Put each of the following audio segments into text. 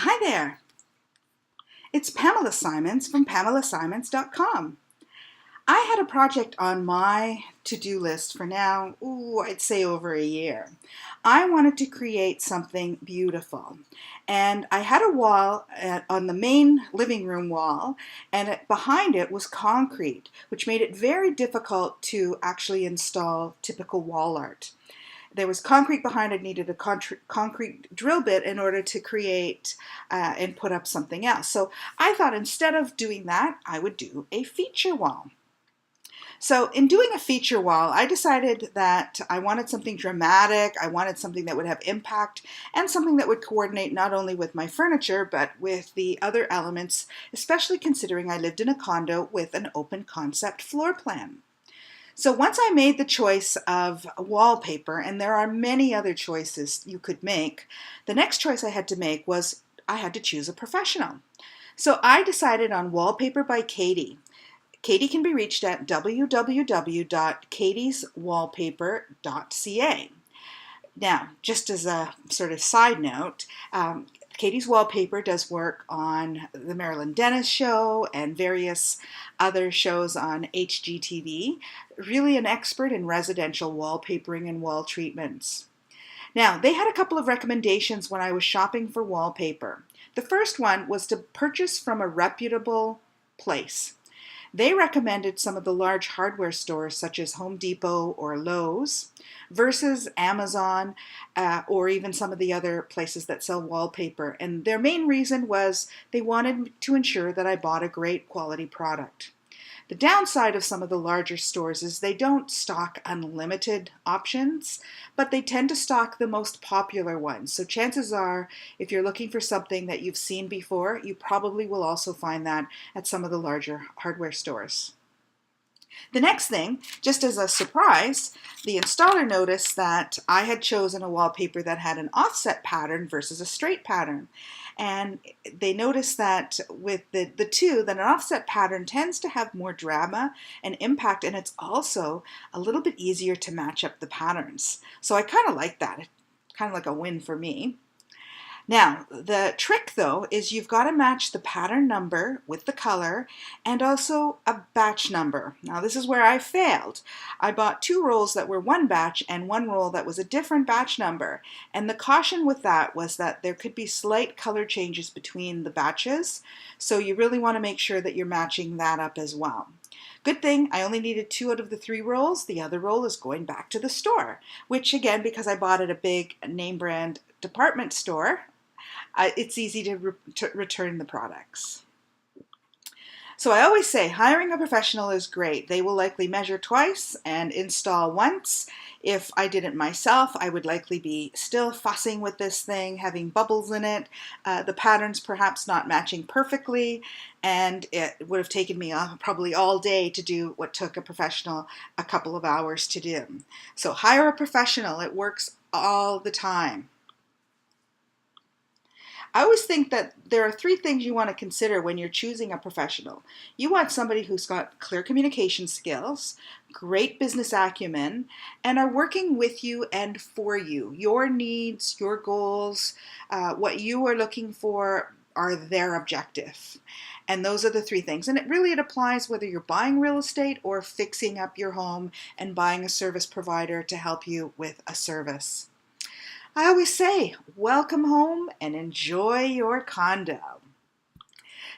Hi there, it's Pamela Simons from PamelaSimons.com. I had a project on my to-do list for now, I'd say over a year. I wanted to create something beautiful, and I had a wall on the main living room wall, and behind it was concrete, which made it very difficult to actually install typical wall art. There was concrete behind it, needed a concrete drill bit in order to create and put up something else. So I thought instead of doing that, I would do a feature wall. So in doing a feature wall, I decided that I wanted something dramatic, I wanted something that would have impact, and something that would coordinate not only with my furniture, but with the other elements, especially considering I lived in a condo with an open concept floor plan. So once I made the choice of wallpaper, and there are many other choices you could make, the next choice I had to make was I had to choose a professional. So I decided on Wallpaper by Katie. Katie can be reached at www.katieswallpaper.ca. Now, just as a sort of side note, Katie's Wallpaper does work on the Marilyn Dennis show and various other shows on HGTV. Really an expert in residential wallpapering and wall treatments. Now, they had a couple of recommendations when I was shopping for wallpaper. The first one was to purchase from a reputable place. They recommended some of the large hardware stores such as Home Depot or Lowe's versus Amazon or even some of the other places that sell wallpaper. And their main reason was they wanted to ensure that I bought a great quality product. The downside of some of the larger stores is they don't stock unlimited options, but they tend to stock the most popular ones. So chances are, if you're looking for something that you've seen before, you probably will also find that at some of the larger hardware stores. The next thing, just as a surprise, the installer noticed that I had chosen a wallpaper that had an offset pattern versus a straight pattern. And they noticed that with the two, that an offset pattern tends to have more drama and impact, and it's also a little bit easier to match up the patterns. So I kind of like that. It's kind of like a win for me. Now, the trick though is you've got to match the pattern number with the color and also a batch number. Now this is where I failed. I bought 2 rolls that were one batch and 1 roll that was a different batch number. And the caution with that was that there could be slight color changes between the batches. So you really want to make sure that you're matching that up as well. Good thing I only needed 2 out of the 3 rolls. The other roll is going back to the store, which again, because I bought at a big name brand department store, it's easy to return the products. So I always say hiring a professional is great. They will likely measure twice and install once. If I did it myself, I would likely be still fussing with this thing, having bubbles in it, the patterns perhaps not matching perfectly, and it would have taken me probably all day to do what took a professional a couple of hours to do. So hire a professional. It works all the time. I always think that there are 3 things you want to consider when you're choosing a professional. You want somebody who's got clear communication skills, great business acumen, and are working with you and for you. Your needs, your goals, what you are looking for are their objective. And those are the 3 things. And it applies whether you're buying real estate or fixing up your home and buying a service provider to help you with a service. I always say, welcome home and enjoy your condo.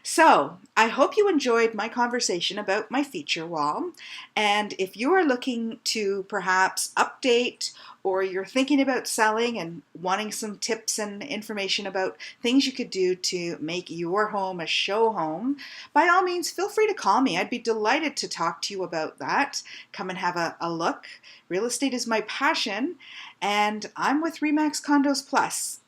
So, I hope you enjoyed my conversation about my feature wall. And if you are looking to perhaps update or you're thinking about selling and wanting some tips and information about things you could do to make your home a show home, by all means, feel free to call me. I'd be delighted to talk to you about that. Come and have a look. Real estate is my passion, and I'm with Remax Condos Plus.